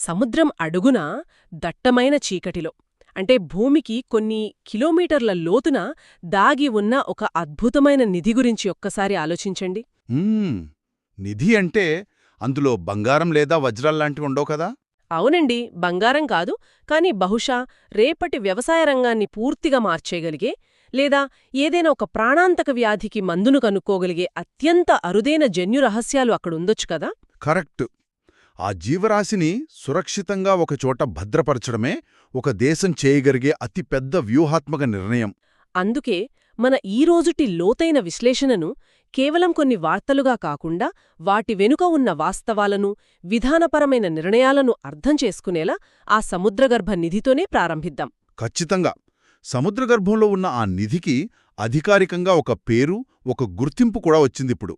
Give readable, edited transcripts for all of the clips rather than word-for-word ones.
సముద్రం అడుగున దట్టమైన చీకటిలో అంటే భూమికి కొన్ని కిలోమీటర్ల లోతున దాగి ఉన్న ఒక అద్భుతమైన నిధి గురించి ఒక్కసారి ఆలోచించండి. మ్మ్. నిధి అంటే అందులో బంగారం లేదా వజ్రాల్లాంటివి ఉండవు కదా? అవునండి, బంగారం కాదు, కాని బహుశా రేపటి వ్యవసాయ రంగాన్ని పూర్తిగా మార్చేయగలిగే లేదా ఏదైనా ఒక ప్రాణాంతక వ్యాధికి మందును కనుక్కోగలిగే అత్యంత అరుదైన జన్యు రహస్యాలు అక్కడుండొచ్చు కదా. కరెక్ట్. ఆ జీవరాశిని సురక్షితంగా ఒకచోట భద్రపరచడమే ఒక దేశం చేయగలిగే అతిపెద్ద వ్యూహాత్మక నిర్ణయం. అందుకే మన ఈ రోజుటి లోతైన విశ్లేషణను కేవలం కొన్ని వార్తలుగా కాకుండా వాటి వెనుక ఉన్న వాస్తవాలను, విధానపరమైన నిర్ణయాలను అర్థం చేసుకునేలా ఆ సముద్రగర్భ నిధితోనే ప్రారంభిద్దాం. ఖచ్చితంగా. సముద్రగర్భంలో ఉన్న ఆ నిధికి అధికారికంగా ఒక పేరు, ఒక గుర్తింపు కూడా వచ్చిందిప్పుడు.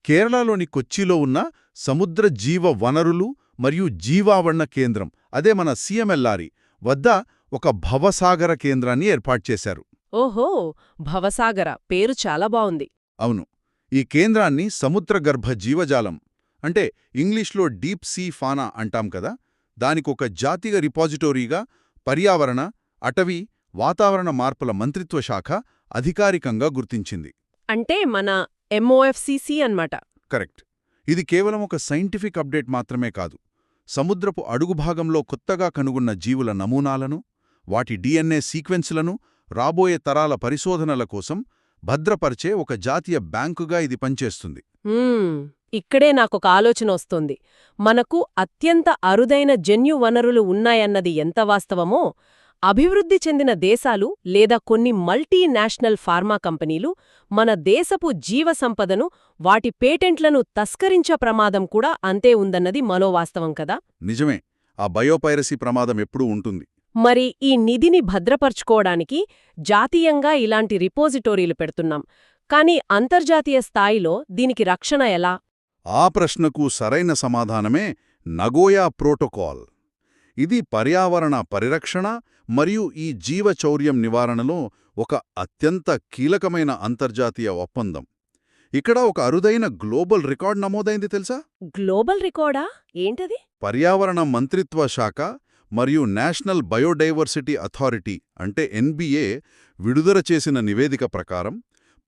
కేరళలోని కొచ్చిలో ఉన్న సముద్ర జీవ వనరులు మరియు జీవావరణ కేంద్రం, అదే మన సిఎంఎల్ఆర్ఈ వద్ద ఒక భవసాగర కేంద్రాన్ని ఏర్పాటుచేశారు. ఓహో, భవసాగర పేరు చాలా బావుంది. అవును. ఈ కేంద్రాన్ని సముద్రగర్భ జీవజాలం అంటే ఇంగ్లీష్లో డీప్ సీ ఫానా అంటాం కదా, దానికొక జాతీయ రిపాజిటోరీగా పర్యావరణ, అటవీ, వాతావరణ మార్పుల మంత్రిత్వ శాఖ అధికారికంగా గుర్తించింది. అంటే మన ఎంఓఎఫ్సిసి అన్నమాట. కరెక్ట్. ఇది కేవలం ఒక సైంటిఫిక్ అప్డేట్ మాత్రమే కాదు. సముద్రపు అడుగుభాగంలో కొత్తగా కనుగొన్న జీవుల నమూనాలను, వాటి డిఎన్ఏ సీక్వెన్స్లను రాబోయే తరాల పరిశోధనల కోసం భద్రపరిచే ఒక జాతీయ బ్యాంకుగా ఇది పనిచేస్తుంది. ఇక్కడే నాకొక ఆలోచన వస్తోంది. మనకు అత్యంత అరుదైన జన్యు వనరులు ఉన్నాయన్నది ఎంత వాస్తవమో, అభివృద్ధి చెందిన దేశాలు లేదా కొన్ని మల్టీనేషనల్ ఫార్మా కంపెనీలు మన దేశపు జీవసంపదను, వాటి పేటెంట్లను తస్కరించ ప్రమాదం కూడా అంతే ఉందన్నది మరో వాస్తవం కదా. నిజమే. ఆ బయోపైరసీ ప్రమాదం ఎప్పుడూ ఉంటుంది. మరి ఈ నిధిని భద్రపర్చుకోవడానికి జాతీయంగా ఇలాంటి రిపోజిటోరీలు పెడుతున్నాం, కానీ అంతర్జాతీయ స్థాయిలో దీనికి రక్షణ ఎలా? ఆ ప్రశ్నకు సరైన సమాధానమే నగోయా ప్రోటోకాల్. ఇది పర్యావరణ పరిరక్షణ మరియు ఈ జీవచౌర్యం నివారణలో ఒక అత్యంత కీలకమైన అంతర్జాతీయ ఒప్పందం. ఇక్కడ ఒక అరుదైన గ్లోబల్ రికార్డ్ నమోదైంది తెలుసా? గ్లోబల్ రికార్డా? ఏంటది? పర్యావరణ మంత్రిత్వ శాఖ మరియు నేషనల్ బయోడైవర్సిటీ అథారిటీ అంటే ఎన్బిఏ విడుదల చేసిన నివేదిక ప్రకారం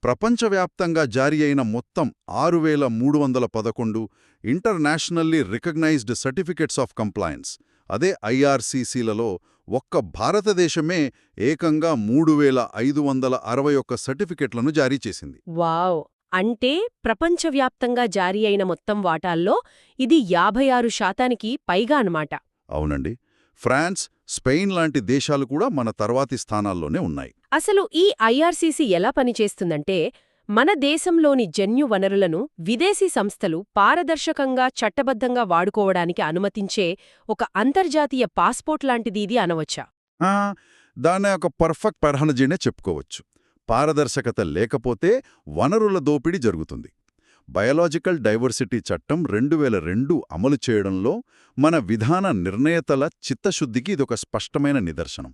ప్రపంచవ్యాప్తంగా జారీ అయిన మొత్తం 6311 internationally recognised certificates of compliance, అదే ఐఆర్సీసీలలో ఒక్క భారతదేశమే ఏకంగా 3561 సర్టిఫికెట్లను జారీ చేసింది. వావ్! అంటే ప్రపంచవ్యాప్తంగా జారీ అయిన మొత్తం వాటాల్లో ఇది 56% పైగా అన్నమాట. అవునండి. ఫ్రాన్స్, స్పెయిన్ లాంటి దేశాలు కూడా మన తర్వాతి స్థానాల్లోనే ఉన్నాయి. అసలు ఈ ఐఆర్సీసీ ఎలా పనిచేస్తుందంటే, మన దేశంలోని జన్యు వనరులను విదేశీ సంస్థలు పారదర్శకంగా, చట్టబద్ధంగా వాడుకోవడానికి అనుమతించే ఒక అంతర్జాతీయ పాస్పోర్ట్ లాంటిది ఇది అనవచ్చా? దాన్ని ఒక పర్ఫెక్ట్ పర్హనజీనే చెప్పుకోవచ్చు. పారదర్శకత లేకపోతే వనరుల దోపిడీ జరుగుతుంది. బయోలాజికల్ డైవర్సిటీ చట్టం 2002 అమలు చేయడంలో మన విధాన నిర్ణేతల చిత్తశుద్ధికి ఇదొక స్పష్టమైన నిదర్శనం.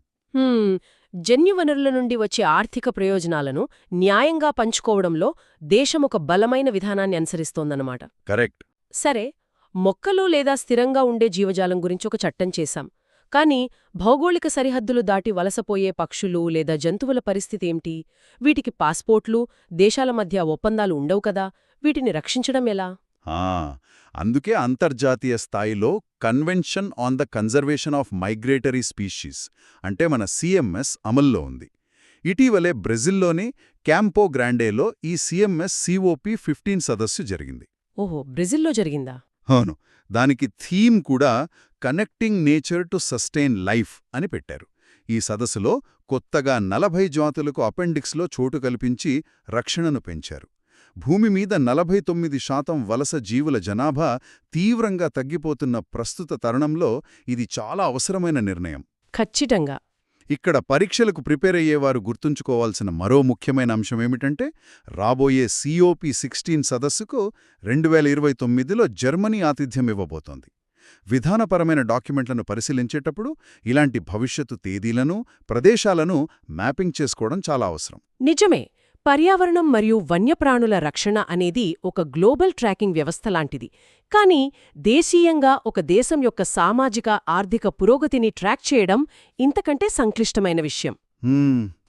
జన్యు వనరుల నుండి వచ్చే ఆర్థిక ప్రయోజనాలను న్యాయంగా పంచుకోవడంలో దేశం ఒక బలమైన విధానాన్ని అనుసరిస్తోందన్నమాట. కరెక్ట్. సరే, మొక్కలు లేదా స్థిరంగా ఉండే జీవజాలం గురించి ఒక చట్టం చేశాం. కానీ భౌగోళిక సరిహద్దులు దాటి వలసపోయే పక్షులు లేదా జంతువుల పరిస్థితేంటి? వీటికి పాస్పోర్ట్లు, దేశాల మధ్య ఒప్పందాలు ఉండవు కదా. వీటిని రక్షించడం ఎలా? అందుకే అంతర్జాతీయ స్థాయిలో convention on the conservation of migratory species అంటే మన సిఎంఎస్ అమల్లో ఉంది. ఇటీవలే బ్రెజిల్లోని క్యాంపో గ్రాండేలో ఈ సిఎంఎస్ సిఓపి 15 సదస్సు జరిగింది. ఓహో, బ్రెజిల్లో జరిగిందా? అవును. దానికి థీమ్ కూడా connecting nature to sustain life అని పెట్టారు. ఈ సదస్సులో కొత్తగా 40 జాతులకు అపెండిక్స్లో చోటు కల్పించి రక్షణను పెంచారు. భూమి మీద 49% వలస జీవుల జనాభా తీవ్రంగా తగ్గిపోతున్న ప్రస్తుత తరుణంలో ఇది చాలా అవసరమైన నిర్ణయం. ఖచ్చితంగా. ఇక్కడ పరీక్షలకు ప్రిపేర్ అయ్యేవారు గుర్తుంచుకోవాల్సిన మరో ముఖ్యమైన అంశమేమిటంటే, రాబోయే సిఓపి 16 సదస్సుకు 2029లో జర్మనీ ఆతిథ్యం ఇవ్వబోతోంది. విధానపరమైన డాక్యుమెంట్లను పరిశీలించేటప్పుడు ఇలాంటి భవిష్యత్తు తేదీలను, ప్రదేశాలను మ్యాపింగ్ చేసుకోవడం చాలా అవసరం. నిజమే. పర్యావరణం మరియు వన్యప్రాణుల రక్షణ అనేది ఒక గ్లోబల్ ట్రాకింగ్ వ్యవస్థ లాంటిది. కానీ దేశీయంగా ఒక దేశం యొక్క సామాజిక ఆర్థిక పురోగతిని ట్రాక్ చేయడం ఇంతకంటే సంక్లిష్టమైన విషయం.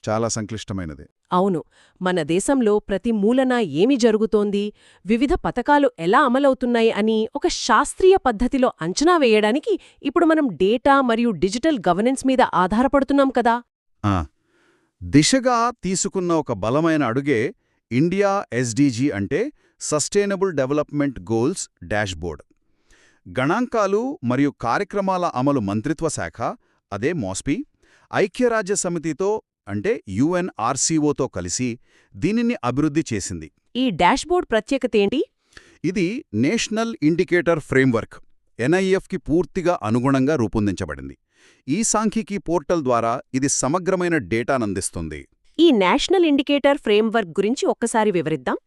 చాలా సంక్లిష్టమైనది. అవును, మన దేశంలో ప్రతి మూలన ఏమి జరుగుతోంది, వివిధ పథకాలు ఎలా అమలవుతున్నాయి అని ఒక శాస్త్రీయ పద్ధతిలో అంచనా వేయడానికి ఇప్పుడు మనం డేటా మరియు డిజిటల్ గవర్నెన్స్ మీద ఆధారపడుతున్నాం కదా. ఆ, దిశగా తీసుకున్న ఒక బలమైన అడుగే ఇండియా ఎస్డీజీ అంటే సస్టైనబుల్ డెవలప్మెంట్ గోల్స్ డాష్బోర్డ్. గణాంకాలు మరియు కార్యక్రమాల అమలు మంత్రిత్వ శాఖ, అదే మోస్పీ, ఐక్యరాజ్యసమితితో అంటే యుఎన్ఆర్సీఓతో కలిసి దీనిని అభివృద్ధి చేసింది. ఈ డాష్బోర్డ్ ప్రత్యేకతేంటి? ఇది నేషనల్ ఇండికేటర్ ఫ్రేమ్వర్క్, ఎన్ఐఎఫ్కి పూర్తిగా అనుగుణంగా రూపొందించబడింది. ఈ సాంఖ్యికీ పోర్టల్ ద్వారా ఇది సమగ్రమైన డేటానందిస్తుంది. ఈ నేషనల్ ఇండికేటర్ ఫ్రేమ్వర్క్ గురించి ఒక్కసారి వివరిద్దాం.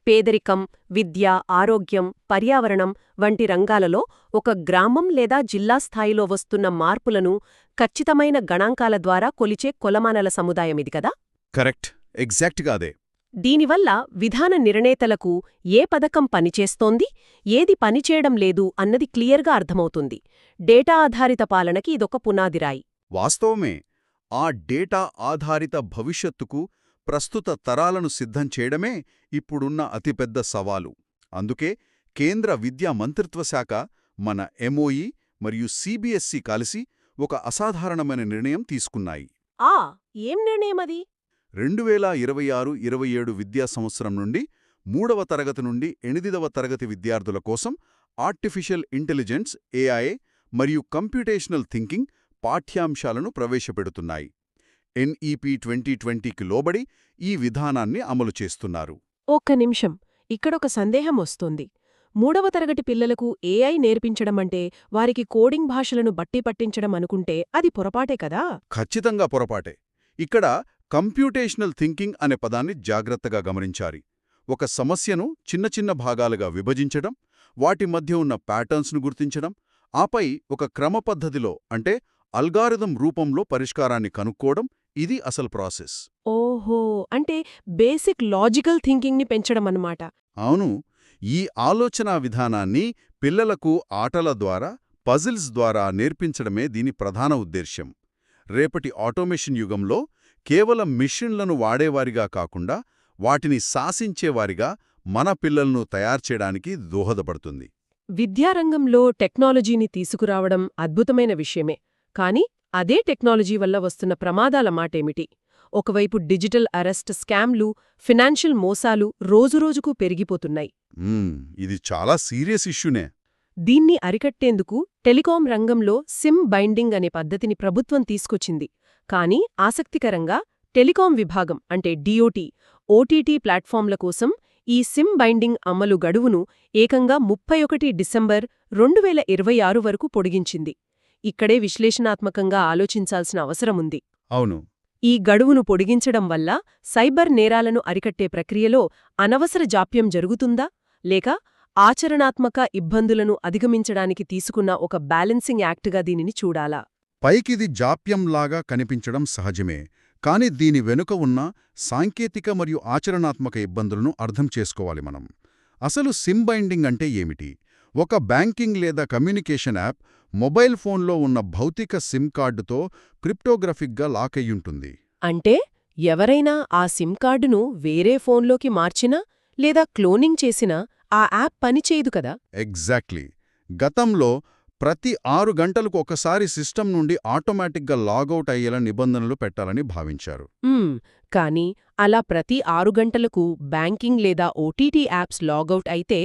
పేదరికం, విద్య, ఆరోగ్యం, పర్యావరణం వంటి రంగాలలో ఒక గ్రామం లేదా జిల్లా స్థాయిలో వస్తున్న మార్పులను ఖచ్చితమైన గణాంకాల ద్వారా కొలిచే కొలమానాల సముదాయమిది కదా. కరెక్ట్, ఎగ్జాక్ట్గా అదే. దీనివల్ల విధాన నిర్ణేతలకు ఏ పథకం పనిచేస్తోంది, ఏది పనిచేయడం లేదు అన్నది క్లియర్గా అర్థమవుతుంది. డేటా ఆధారిత పాలనకి ఇదొక పునాదిరాయి. వాస్తవమే. ఆ డేటా ఆధారిత భవిష్యత్తుకు ప్రస్తుత తరాలను సిద్ధం చేయడమే ఇప్పుడున్న అతిపెద్ద సవాలు. అందుకే కేంద్ర విద్యా మంత్రిత్వశాఖ, మన ఎంఓఈ మరియు సిబిఎస్ఈ కలిసి ఒక అసాధారణమైన నిర్ణయం తీసుకున్నాయి. ఏం నిర్ణయమది? 2026-27 విద్యా సంవత్సరం నుండి 3వ తరగతి నుండి 8వ తరగతి విద్యార్థుల కోసం ఆర్టిఫిషియల్ ఇంటెలిజెన్స్ ఏఐ మరియు కంప్యూటేషనల్ థింకింగ్ పాఠ్యాంశాలను ప్రవేశపెడుతున్నాయి. ఎన్ఈపీ 2020కి లోబడి ఈ విధానాన్ని అమలు చేస్తున్నారు. ఒక్క నిమిషం, ఇక్కడొక సందేహం వస్తోంది. 3వ తరగతి పిల్లలకు ఏఐ నేర్పించడమంటే వారికి కోడింగ్ భాషలను బట్టి పట్టించడం అనుకుంటే అది పొరపాటే కదా? ఖచ్చితంగా పొరపాటే. ఇక్కడ కంప్యూటేషనల్ థింకింగ్ అనే పదాన్ని జాగ్రత్తగా గమనించాలి. ఒక సమస్యను చిన్న చిన్న భాగాలుగా విభజించడం, వాటి మధ్య ఉన్న ప్యాటర్న్స్ను గుర్తించడం, ఆపై ఒక క్రమపద్ధతిలో అంటే అల్గారిథం రూపంలో పరిష్కారాన్ని కనుక్కోవడం, ఇది అసలు ప్రాసెస్. ఓహో, అంటే బేసిక్ లాజికల్ థింకింగ్ని పెంచడమన్నమాట. అవును. ఈ ఆలోచనా విధానాన్ని పిల్లలకు ఆటల ద్వారా, పజిల్స్ ద్వారా నేర్పించడమే దీని ప్రధాన ఉద్దేశ్యం. రేపటి ఆటోమేషన్ యుగంలో కేవలం మిషన్లను వాడేవారిగా కాకుండా వాటిని శాసించేవారిగా మన పిల్లలను తయారుచేయడానికి దోహదపడుతుంది. విద్యారంగంలో టెక్నాలజీని తీసుకురావడం అద్భుతమైన విషయమే. కానీ అదే టెక్నాలజీ వల్ల వస్తున్న ప్రమాదాల మాటేమిటి? ఒకవైపు డిజిటల్ అరెస్ట్ స్కామ్లు, ఫినాన్షియల్ మోసాలు రోజురోజుకు పెరిగిపోతున్నాయి. ఇది చాలా సీరియస్ ఇష్యూనే. దీన్ని అరికట్టేందుకు టెలికాం రంగంలో సిమ్ బైండింగ్ అనే పద్ధతిని ప్రభుత్వం తీసుకొచ్చింది. కానీ ఆసక్తికరంగా టెలికాం విభాగం అంటే డిఓటి, ఓటీటీ ప్లాట్ఫామ్ల కోసం ఈ సిమ్ బైండింగ్ అమలు గడువును ఏకంగా 31 డిసెంబర్ 2026 వరకు పొడిగించింది. ఇక్కడే విశ్లేషణాత్మకంగా ఆలోచించాల్సిన అవసరముంది. అవును. ఈ గడువును పొడిగించడం వల్ల సైబర్ నేరాలను అరికట్టే ప్రక్రియలో అనవసర జాప్యం జరుగుతుందా, లేక ఆచరణాత్మక ఇబ్బందులను అధిగమించడానికి తీసుకున్న ఒక బ్యాలెన్సింగ్ యాక్ట్గా దీనిని చూడాలా? పైకిది జాప్యంలాగా కనిపించడం సహజమే. కాని దీని వెనుక ఉన్న సాంకేతిక మరియు ఆచరణాత్మక ఇబ్బందులను అర్థం చేసుకోవాలి మనం. అసలు సిమ్ బైండింగ్ అంటే ఏమిటి? ఒక బ్యాంకింగ్ లేదా కమ్యూనికేషన్ యాప్ మొబైల్ ఫోన్లో ఉన్న భౌతిక సిమ్ కార్డుతో క్రిప్టోగ్రఫిక్గా లాక్ అయ్యుంటుంది. అంటే ఎవరైనా ఆ సిమ్ కార్డును వేరే ఫోన్లోకి మార్చినా లేదా క్లోనింగ్ చేసినా ఆ యాప్ పనిచేయదు కదా? ఎగ్జాక్ట్లీ. గతంలో ప్రతి 6 గంటలకు ఒకసారి సిస్టమ్ నుండి ఆటోమేటిక్గా లాగౌట్ అయ్యేలా నిబంధనలు పెట్టాలని భావించారు. కానీ అలా ప్రతి 6 గంటలకు బ్యాంకింగ్ లేదా ఓటీటీ యాప్స్ లాగౌట్ అయితే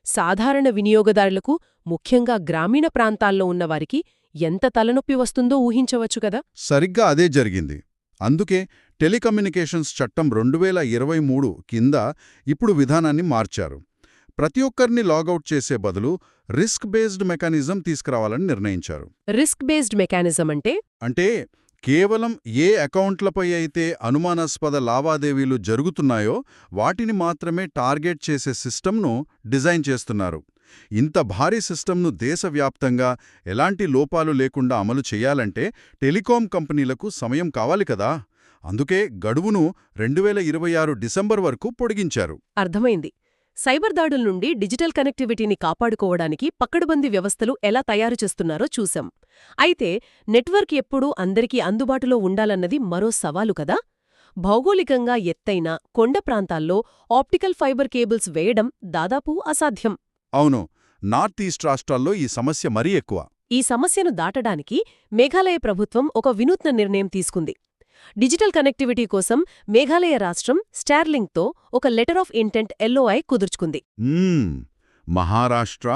సాధారణ వినియోగదారులకు, ముఖ్యంగా గ్రామీణ ప్రాంతాల్లో ఉన్నవారికి ఎంత తలనొప్పి వస్తుందో ఊహించవచ్చు కదా? సరిగ్గా అదే జరిగింది. అందుకే టెలికమ్యూనికేషన్స్ చట్టం 2023 కింద ఇప్పుడు విధానాన్ని మార్చారు. ప్రతి ఒక్కరిని లాగౌట్ చేసే బదులు రిస్క్ బేస్డ్ మెకానిజం తీసుకురావాలని నిర్ణయించారు. రిస్క్ బేస్డ్ మెకానిజం అంటే కేవలం ఏ అకౌంట్లపై అయితే అనుమానాస్పద లావాదేవీలు జరుగుతున్నాయో వాటిని మాత్రమే టార్గెట్ చేసే సిస్టమ్ను డిజైన్ చేస్తున్నారు. ఇంత భారీ సిస్టమ్ను దేశవ్యాప్తంగా ఎలాంటి లోపాలు లేకుండా అమలు చేయాలంటే టెలికాం కంపెనీలకు సమయం కావాలి కదా. అందుకే గడువును 2026 డిసెంబర్ వరకు పొడిగించారు. అర్థమైంది. సైబర్ దాడుల నుండి డిజిటల్ కనెక్టివిటీని కాపాడుకోవడానికి పకడ్బందీ వ్యవస్థలు ఎలా తయారు చేస్తున్నారో చూశాం. అయితే నెట్వర్క్ ఎప్పుడూ అందరికీ అందుబాటులో ఉండాలన్నది మరో సవాలు కదా. భౌగోళికంగా ఎత్తైన కొండ ప్రాంతాల్లో ఆప్టికల్ ఫైబర్ కేబుల్స్ వేయడం దాదాపు అసాధ్యం. అవును, నార్త్ ఈస్ట్ రాష్ట్రాల్లో ఈ సమస్య మరీ ఎక్కువ. ఈ సమస్యను దాటడానికి మేఘాలయ ప్రభుత్వం ఒక వినూత్న నిర్ణయం తీసుకుంది. డిజిటల్ కనెక్టివిటీ కోసం మేఘాలయ రాష్ట్రం స్టార్లింక్తో ఒక లెటర్ ఆఫ్ ఇంటెంట్ ఎల్ఓఐ కుదుర్చుకుంది. మహారాష్ట్ర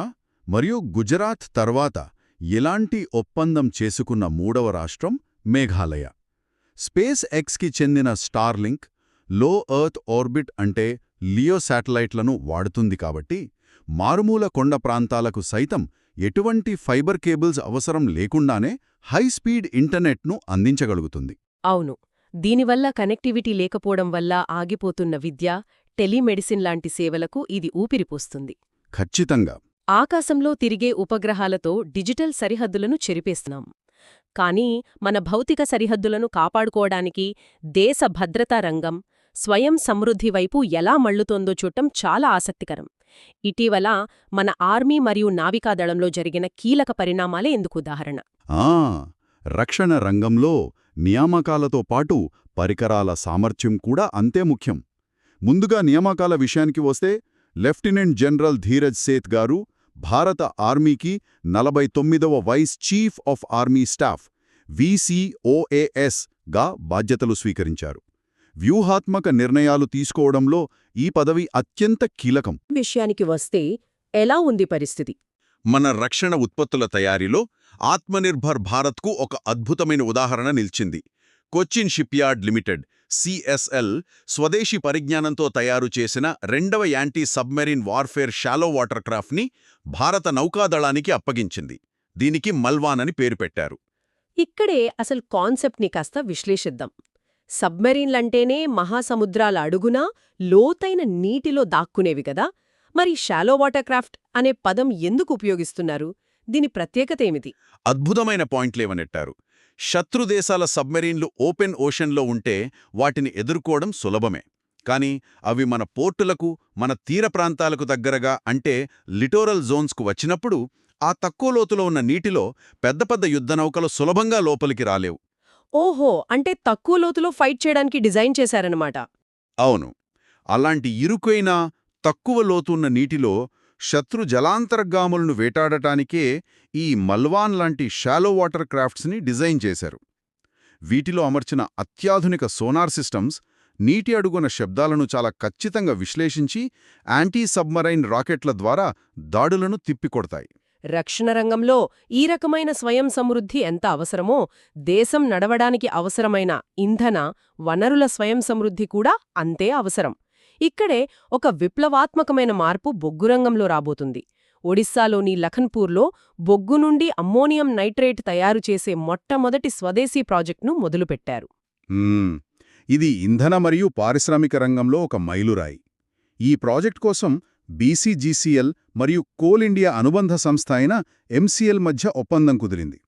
మరియు గుజరాత్ తర్వాత ఎలాంటి ఒప్పందం చేసుకున్న మూడవ రాష్ట్రం మేఘాలయ. స్పేస్ ఎక్స్కి చెందిన స్టార్లింక్ లో ఎర్త్ ఆర్బిట్ అంటే లియో శాటిలైట్లను వాడుతుంది కాబట్టి మారుమూల కొండ ప్రాంతాలకు సైతం ఎటువంటి ఫైబర్ కేబుల్స్ అవసరం లేకుండానే హైస్పీడ్ ఇంటర్నెట్ను అందించగలుగుతుంది. అవును, దీనివల్ల కనెక్టివిటీ లేకపోవడం వల్ల ఆగిపోతున్న విద్య, టెలిమెడిసిన్ లాంటి సేవలకు ఇది ఊపిరిపోస్తుంది. ఖచ్చితంగా. ఆకాశంలో తిరిగే ఉపగ్రహాలతో డిజిటల్ సరిహద్దులను చెరిపేస్తున్నాం. కానీ మన భౌతిక సరిహద్దులను కాపాడుకోవడానికి దేశ భద్రతా రంగం స్వయం సమృద్ధి వైపు ఎలా మళ్లుతోందో చూడటం చాలా ఆసక్తికరం. ఇటీవల మన ఆర్మీ మరియు నావికాదళంలో జరిగిన కీలక పరిణామాలే ఇందుకు ఉదాహరణ. రక్షణ రంగంలో నియామకాలతో పాటు పరికరాల సామర్థ్యం కూడా అంతే ముఖ్యం. ముందుగా నియామకాల విషయానికి వస్తే లెఫ్టినెంట్ జనరల్ ధీరజ్ సేత్ గారు భారత ఆర్మీకి 49వ vice chief of army staff VCOAS గా బాధ్యతలు స్వీకరించారు. వ్యూహాత్మక నిర్ణయాలు తీసుకోవడంలో ఈ పదవి అత్యంత కీలకం. విషయానికి వస్తే ఎలా ఉంది పరిస్థితి? మన రక్షణ ఉత్పత్తుల తయారీలో ఆత్మనిర్భర్ భారత్కు ఒక అద్భుతమైన ఉదాహరణ నిలిచింది. కొచ్చిన్ షిప్యార్డ్ లిమిటెడ్ CSL స్వదేశీ పరిజ్ఞానంతో తయారు చేసిన రెండవ anti submarine warfare shallow water క్రాఫ్ట్ని భారత నౌకాదళానికి అప్పగించింది. దీనికి మల్వాన్ అని పేరు పెట్టారు. ఇక్కడే అసలు కాన్సెప్ట్ని కాస్త విశ్లేషిద్దాం. సబ్మెరీన్లంటేనే మహాసముద్రాల అడుగునా లోతైన నీటిలో దాక్కునేవి కదా. మరి షాలో వాటర్ క్రాఫ్ట్ అనే పదం ఎందుకు ఉపయోగిస్తున్నారు? దీని ప్రత్యేకతేమిటి? అద్భుతమైన పాయింట్లేవనెట్టారు. శత్రుదేశాల సబ్మెరీన్లు ఓపెన్ ఓషన్లో ఉంటే వాటిని ఎదుర్కోవడం సులభమే. కానీ అవి మన పోర్టులకు, మన తీర ప్రాంతాలకు దగ్గరగా అంటే లిటోరల్ జోన్స్కు వచ్చినప్పుడు ఆ తక్కువ లోతులో ఉన్న నీటిలో పెద్ద పెద్ద యుద్ధనౌకలు సులభంగా లోపలికి రాలేవు. ఓహో, అంటే తక్కువ లోతులో ఫైట్ చేయడానికి డిజైన్ చేశారన్నమాట. అవును. అలాంటి ఇరుకైన తక్కువ లోతున్న నీటిలో శత్రు జలాంతర్గాములను వేటాడటానికే ఈ మల్వాన్ లాంటి షాలో వాటర్ క్రాఫ్ట్స్ని డిజైన్ చేశారు. వీటిలో అమర్చిన అత్యాధునిక సోనార్ సిస్టమ్స్ నీటి అడుగున శబ్దాలను చాలా ఖచ్చితంగా విశ్లేషించి యాంటీ సబ్మరైన్ రాకెట్ల ద్వారా దాడులను తిప్పికొడతాయి. రక్షణ రంగంలో ఈ రకమైన స్వయం సమృద్ధి ఎంత అవసరమో, దేశం నడవడానికి అవసరమైన ఇంధన, వనరుల స్వయం సమృద్ధి కూడా అంతే అవసరం. ఇక్కడే ఒక విప్లవాత్మకమైన మార్పు బొగ్గు రంగంలో రాబోతుంది. ఒడిశాలోని లఖన్పూర్లో బొగ్గు నుండి అమ్మోనియం నైట్రేట్ తయారు చేసే మొట్టమొదటి స్వదేశీ ప్రాజెక్టును మొదలుపెట్టారు. ఇది ఇంధన మరియు పారిశ్రామిక రంగంలో ఒక మైలురాయి. ఈ ప్రాజెక్ట్ కోసం BCGCL మరియు కోల్ ఇండియా అనుబంధ సంస్థ అయిన MCL మధ్య ఒప్పందం కుదిరింది.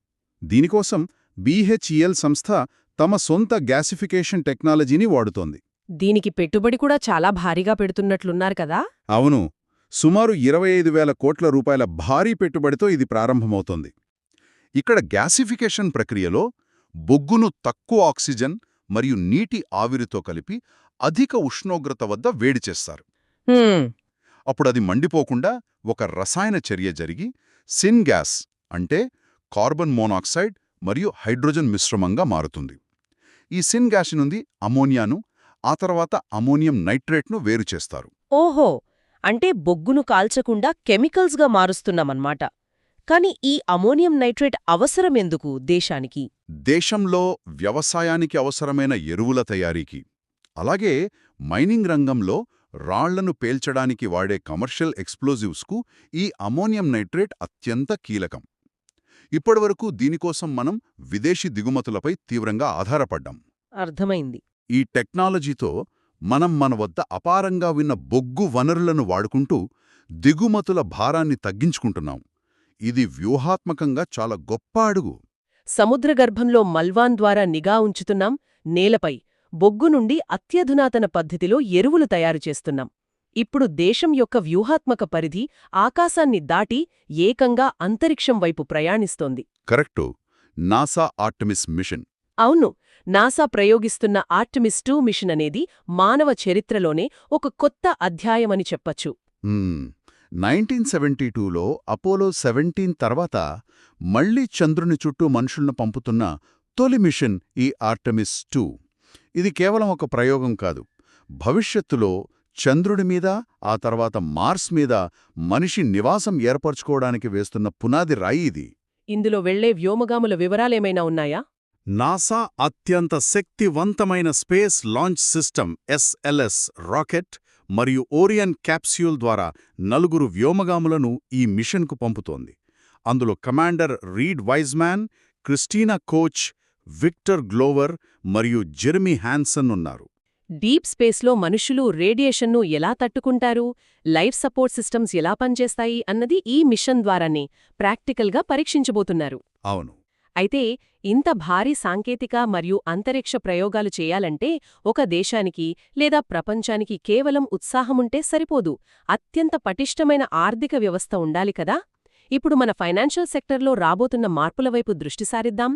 దీనికోసం BHEL సంస్థ తమ సొంత గ్యాసిఫికేషన్ టెక్నాలజీని వాడుతోంది. దీనికి పెట్టుబడి కూడా చాలా భారీగా పెడుతున్నట్లున్నారు కదా. అవును, సుమారు 25,000 కోట్ల రూపాయల భారీ పెట్టుబడితో ఇది ప్రారంభమవుతోంది. ఇక్కడ గ్యాసిఫికేషన్ ప్రక్రియలో బొగ్గును తక్కువ ఆక్సిజన్ మరియు నీటి ఆవిరితో కలిపి అధిక ఉష్ణోగ్రత వద్ద వేడి చేస్తారు. అప్పుడది మండిపోకుండా ఒక రసాయన చర్య జరిగి సిన్ గ్యాస్ అంటే కార్బన్ మోనాక్సైడ్ మరియు హైడ్రోజన్ మిశ్రమంగా మారుతుంది. ఈ సిన్ గ్యాస్ నుండి అమోనియాను, ఆ తర్వాత అమోనియం నైట్రేట్ను వేరు చేస్తారు. ఓహో, అంటే బొగ్గును కాల్చకుండా కెమికల్స్గా మారుస్తున్నామన్నమాట. కాని ఈ అమోనియం నైట్రేట్ అవసరమెందుకు దేశానికి? దేశంలో వ్యవసాయానికి అవసరమైన ఎరువుల తయారీకి, అలాగే మైనింగ్ రంగంలో రాళ్లను పేల్చడానికి వాడే కమర్షియల్ ఎక్స్ప్లోజివ్స్కు ఈ అమోనియం నైట్రేట్ అత్యంత కీలకం. ఇప్పటివరకు దీనికోసం మనం విదేశీ దిగుమతులపై తీవ్రంగా ఆధారపడ్డాం. అర్థమైంది. ఈ టెక్నాలజీతో మనం మన వద్ద అపారంగా ఉన్న బొగ్గు వనరులను వాడుకుంటూ దిగుమతుల భారాన్ని తగ్గించుకుంటున్నాం. ఇది వ్యూహాత్మకంగా చాలా గొప్ప అడుగు. సముద్రగర్భంలో మల్వాన్ ద్వారా నిఘా ఉంచుతున్నాం, నేలపై బొగ్గు నుండి అత్యధునాతన పద్ధతిలో ఎరువులు తయారు చేస్తున్నాం. ఇప్పుడు దేశం యొక్క వ్యూహాత్మక పరిధి ఆకాశాన్ని దాటి ఏకంగా అంతరిక్షం వైపు ప్రయాణిస్తోంది. కరెక్టు. NASA Artemis mission. అవును, నాసా ప్రయోగిస్తున్న ఆర్టెమిస్ 2 మిషన్ అనేది మానవ చరిత్రలోనే ఒక కొత్త అధ్యాయమని చెప్పచ్చు. 1972లో అపోలో 17 తర్వాత మళ్లీ చంద్రుని చుట్టూ మనుషులను పంపుతున్న తొలి మిషన్ ఈ ఆర్టెమిస్ 2. ఇది కేవలం ఒక ప్రయోగం కాదు. భవిష్యత్తులో చంద్రుడి మీద, ఆ తర్వాత మార్స్ మీద మనిషి నివాసం ఏర్పరచుకోవడానికి వేస్తున్న పునాది రాయి ఇది. ఇందులో వెళ్లే వ్యోమగాముల వివరాలేమైనా ఉన్నాయా? నాసా అత్యంత శక్తివంతమైన space launch system SLS rocket మరియు ఓరియన్ క్యాప్స్యూల్ ద్వారా 4 వ్యోమగాములను ఈ మిషన్కు పంపుతోంది. అందులో commander Reid Wiseman, Christina Koch, Victor Glover మరియు జెర్మీ హ్యాన్సన్ ఉన్నారు. డీప్ స్పేస్లో మనుషులు రేడియేషన్ను ఎలా తట్టుకుంటారు, లైఫ్ సపోర్ట్ సిస్టమ్స్ ఎలా పనిచేస్తాయి అన్నది ఈ మిషన్ ద్వారానే ప్రాక్టికల్గా పరీక్షించబోతున్నారు. అవును. అయితే ఇంత భారీ సాంకేతిక మరియు అంతరిక్ష ప్రయోగాలు చేయాలంటే ఒక దేశానికి లేదా ప్రపంచానికి కేవలం ఉత్సాహముంటే సరిపోదు. అత్యంత పటిష్టమైన ఆర్థిక వ్యవస్థ ఉండాలి కదా. ఇప్పుడు మన ఫైనాన్షియల్ సెక్టర్లో రాబోతున్న మార్పుల వైపు దృష్టి సారిద్దాం.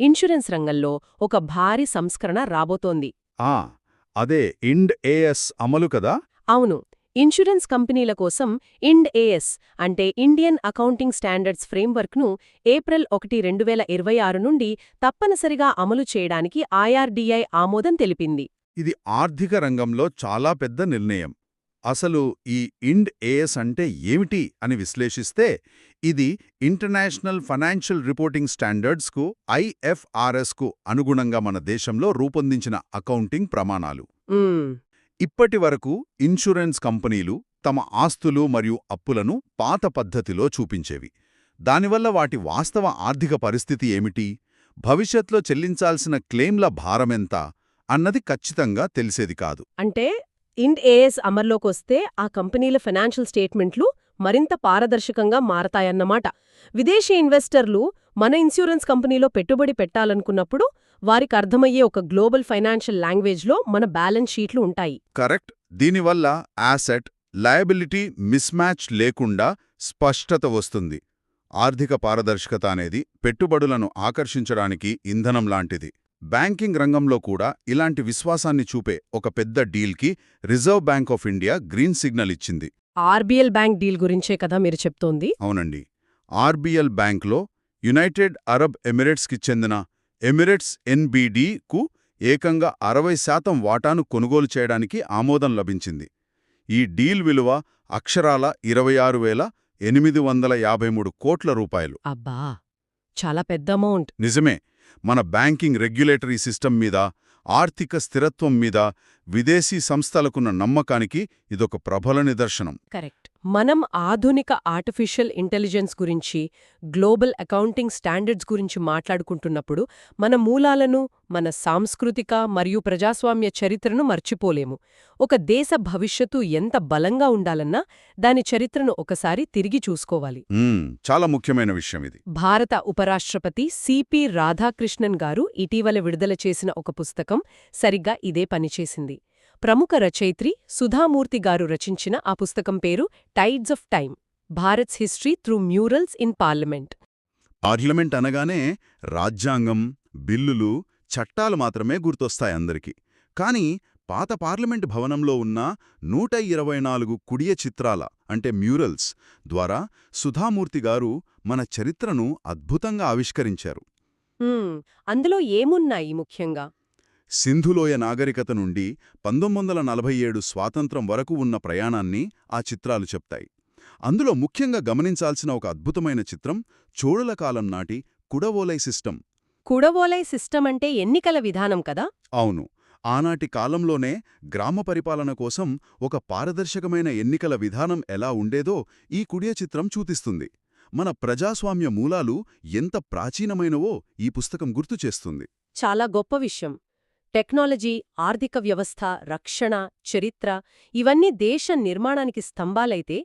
ఇన్సూరెన్స్ రంగంలో ఒక భారీ సంస్కరణ రాబోతోంది. అదే ఇండ్ AS అమలు కదా. అవును, ఇన్సూరెన్స్ కంపెనీల కోసం ఇండ్ AS అంటే ఇండియన్ అకౌంటింగ్ స్టాండర్డ్స్ ఫ్రేమ్వర్క్ను ఏప్రిల్ 1, 2026 నుండి తప్పనిసరిగా అమలు చేయడానికి IRDAI ఆమోదం తెలిపింది. ఇది ఆర్థిక రంగంలో చాలా పెద్ద నిర్ణయం. అసలు ఈ ఇండ్ AS అంటే ఏమిటి అని విశ్లేషిస్తే, ఇది ఇంటర్నేషనల్ ఫైనాన్షియల్ రిపోర్టింగ్ స్టాండర్డ్స్కు IFRSకు అనుగుణంగా మన దేశంలో రూపొందించిన అకౌంటింగ్ ప్రమాణాలు. ఇప్పటి వరకు ఇన్సూరెన్స్ కంపెనీలు తమ ఆస్తులు మరియు అప్పులను పాత పద్ధతిలో చూపించేవి. దానివల్ల వాటి వాస్తవ ఆర్థిక పరిస్థితి ఏమిటి, భవిష్యత్లో చెల్లించాల్సిన క్లెయిమ్ల భారమెంత అన్నది ఖచ్చితంగా తెలిసేది కాదు. అంటే ఇండ్ AS అమల్లోకొస్తే ఆ కంపెనీల ఫైనాన్షియల్ స్టేట్మెంట్లు మరింత పారదర్శకంగా మారతాయన్నమాట. విదేశీ ఇన్వెస్టర్లు మన ఇన్సూరెన్స్ కంపెనీలో పెట్టుబడి పెట్టాలనుకున్నప్పుడు వారికి అర్థమయ్యే ఒక గ్లోబల్ ఫైనాన్షియల్ లాంగ్వేజ్లో మన బ్యాలెన్స్ షీట్లు ఉంటాయి. కరెక్ట్. దీనివల్ల యాసెట్, లయబిలిటీ మిస్మ్యాచ్ లేకుండా స్పష్టత వస్తుంది. ఆర్థిక పారదర్శకత అనేది పెట్టుబడులను ఆకర్షించడానికి ఇంధనం లాంటిది. బ్యాంకింగ్ రంగంలో కూడా ఇలాంటి విశ్వాసాన్ని చూపే ఒక పెద్ద డీల్కి Reserve Bank of India green signal ఇచ్చింది. RBL బ్యాంక్ డీల్ గురించే కదా మీరు చెప్తోంది? అవునండి. RBL బ్యాంక్లో యునైటెడ్ అరబ్ ఎమిరేట్స్కి చెందిన ఎమిరేట్స్ NBDకు ఏకంగా 60% వాటాను కొనుగోలు చేయడానికి ఆమోదం లభించింది. ఈ డీల్ విలువ అక్షరాల 26,853 కోట్ల రూపాయలు. అబ్బా, చాలా పెద్ద అమౌంట్. నిజమే. మన బ్యాంకింగ్ రెగ్యులేటరీ సిస్టమ్ మీద, ఆర్థిక స్థిరత్వం మీద విదేశీ సంస్థలకున్న నమ్మకానికి ఇదొక ప్రబల నిదర్శనం. కరెక్ట్. మనం ఆధునిక ఆర్టిఫిషియల్ ఇంటెలిజెన్స్ గురించి, గ్లోబల్ అకౌంటింగ్ స్టాండర్డ్స్ గురించి మాట్లాడుకుంటున్నప్పుడు మన మూలాలను, మన సాంస్కృతిక మరియు ప్రజాస్వామ్య చరిత్రను మర్చిపోలేము. ఒక దేశ భవిష్యత్తు ఎంత బలంగా ఉండాలన్నా దాని చరిత్రను ఒకసారి తిరిగి చూసుకోవాలి. చాలా ముఖ్యమైన విషయం ఇది. భారత ఉపరాష్ట్రపతి CP రాధాకృష్ణన్ గారు ఇటీవల విడుదల చేసిన ఒక పుస్తకం సరిగ్గా ఇదే పనిచేసింది. ప్రముఖ రచయిత్రి సుధామూర్తి గారు రచించిన ఆ పుస్తకం పేరు tides of time, Bharats history through murals in parliament. Parliament అనగానే రాజ్యాంగం, బిల్లులు, చట్టాలు మాత్రమే గుర్తొస్తాయి అందరికీ. కానీ పాత పార్లమెంట్ భవనంలో ఉన్న 124 కుడియ చిత్రాల అంటే మ్యూరల్స్ ద్వారా సుధామూర్తి గారు మన చరిత్రను అద్భుతంగా ఆవిష్కరించారు. అందులో ఏమున్నాయి ముఖ్యంగా? సింధులోయ నాగరికత నుండి 1947 స్వాతంత్రం వరకు ఉన్న ప్రయాణాన్ని ఆ చిత్రాలు చెప్తాయి. అందులో ముఖ్యంగా గమనించాల్సిన ఒక అద్భుతమైన చిత్రం చోళుల కాలం నాటి కుడవోలై సిస్టమ్. కుడవోలై సిస్టమ్ అంటే ఎన్నికల విధానం కదా? అవును. ఆనాటి కాలంలోనే గ్రామ పరిపాలన కోసం ఒక పారదర్శకమైన ఎన్నికల విధానం ఎలా ఉండేదో ఈ కుడియ చిత్రం చూపిస్తుంది. మన ప్రజాస్వామ్య మూలాలు ఎంత ప్రాచీనమైనవో ఈ పుస్తకం గుర్తుచేస్తుంది. చాలా గొప్ప విషయం. టెక్నాలజీ, ఆర్థిక వ్యవస్థ, రక్షణ, చరిత్ర ఇవన్నీ దేశ నిర్మాణానికి స్తంభాలైతే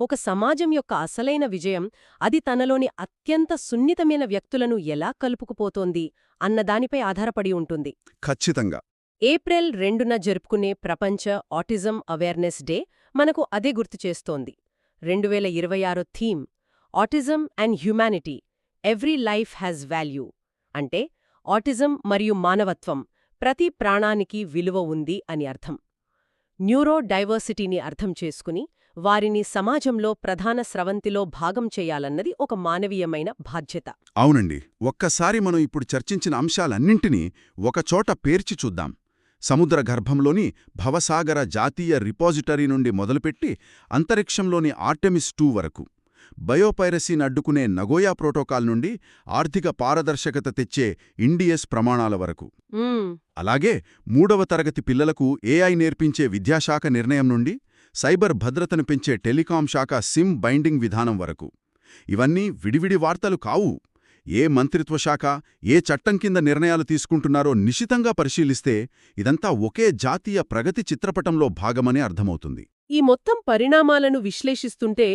ఒక సమాజం యొక్క అసలైన విజయం అది తనలోని అత్యంత సున్నితమైన వ్యక్తులను ఎలా కలుపుకుపోతోంది అన్నదానిపై ఆధారపడి ఉంటుంది. ఖచ్చితంగా. ఏప్రిల్ 2న జరుపుకునే ప్రపంచ ఆటిజం అవేర్నెస్ డే మనకు అదే గుర్తుచేస్తోంది. 2026 theme autism and humanity every life has value అంటే ఆటిజం మరియు మానవత్వం ప్రతి ప్రాణానికి విలువ ఉంది అని అర్థం. న్యూరో డైవర్సిటీని అర్థం చేసుకుని వారిని సమాజంలో ప్రధాన స్రవంతిలో భాగం చేయాలన్నది ఒక మానవీయమైన బాధ్యత. అవునండి. ఒక్కసారి మనం ఇప్పుడు చర్చించిన అంశాలన్నింటినీ ఒకచోట పేర్చి చూద్దాం. సముద్ర గర్భంలోని భవసాగర జాతీయ రిపాజిటరీ నుండి మొదలుపెట్టి అంతరిక్షంలోని ఆర్టెమిస్ 2 వరకు, బయోపైరసీని అడ్డుకునే నగోయా ప్రోటోకాల్ నుండి ఆర్థిక పారదర్శకత తెచ్చే ఇండియస్ ప్రమాణాల వరకు, అలాగే 3వ తరగతి పిల్లలకు ఏఐ నేర్పించే విద్యాశాఖ నిర్ణయం నుండి సైబర్ భద్రతను పెంచే టెలికాం శాఖ సిమ్ బైండింగ్ విధానం వరకు, ఇవన్నీ విడివిడి వార్తలు కావు. ఏ మంత్రిత్వ శాఖ ఏ చట్టం కింద నిర్ణయాలు తీసుకుంటున్నారో నిశితంగా పరిశీలిస్తే ఇదంతా ఒకే జాతీయ ప్రగతి చిత్రపటంలో భాగమని అర్థమవుతుంది. ఈ మొత్తం పరిణామాలను విశ్లేషిస్తుంటే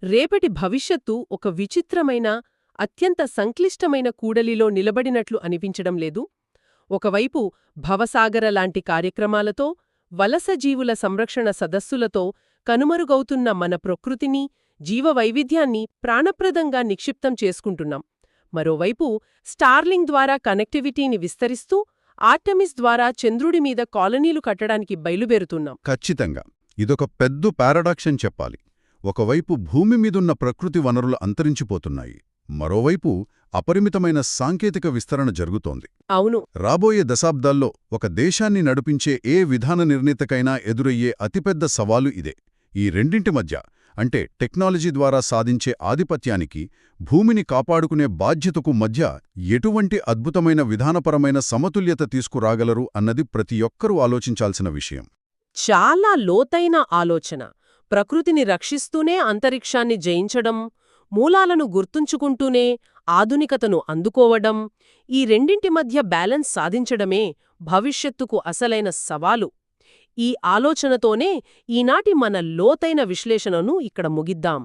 రేపటి భవిష్యత్తు ఒక విచిత్రమైన, అత్యంత సంక్లిష్టమైన కూడలిలో నిలబడినట్లు అనిపించడం లేదు? ఒకవైపు భవసాగర లాంటి కార్యక్రమాలతో, వలసజీవుల సంరక్షణ సదస్సులతో కనుమరుగవుతున్న మన ప్రకృతిని, జీవవైవిధ్యాన్ని ప్రాణప్రదంగా నిక్షిప్తం చేసుకుంటున్నాం. మరోవైపు స్టార్లింగ్ ద్వారా కనెక్టివిటీని విస్తరిస్తూ ఆర్టెమిస్ ద్వారా చంద్రుడిమీద కాలనీలు కట్టడానికి బయలుదేరుతున్నాం. ఖచ్చితంగా ఇదొక పెద్ద పారాడాక్స్ అని చెప్పాలి. ఒకవైపు భూమి మీదున్న ప్రకృతి వనరులు అంతరించిపోతున్నాయి, మరోవైపు అపరిమితమైన సాంకేతిక విస్తరణ జరుగుతోంది. అవును. రాబోయే దశాబ్దాల్లో ఒక దేశాన్ని నడిపించే ఏ విధాన నిర్ణీతకైనా ఎదురయ్యే అతిపెద్ద సవాలు ఇదే. ఈ రెండింటి మధ్య, అంటే టెక్నాలజీ ద్వారా సాధించే ఆధిపత్యానికి, భూమిని కాపాడుకునే బాధ్యతకు మధ్య ఎటువంటి అద్భుతమైన విధానపరమైన సమతుల్యత తీసుకురాగలరు అన్నది ప్రతి ఒక్కరూ ఆలోచించాల్సిన విషయం. చాలా లోతైన ఆలోచన. ప్రకృతిని రక్షిస్తూనే అంతరిక్షాన్ని జయించడం, మూలాలను గుర్తుంచుకుంటూనే ఆధునికతను అందుకోవడం, ఈ రెండింటి మధ్య బ్యాలెన్స్ సాధించడమే భవిష్యత్తుకు అసలైన సవాలు. ఈ ఆలోచనతోనే ఈనాటి మన లోతైన విశ్లేషణను ఇక్కడ ముగిద్దాం.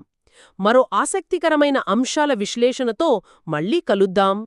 మరో ఆసక్తికరమైన అంశాల విశ్లేషణతో మళ్ళీ కలుద్దాం.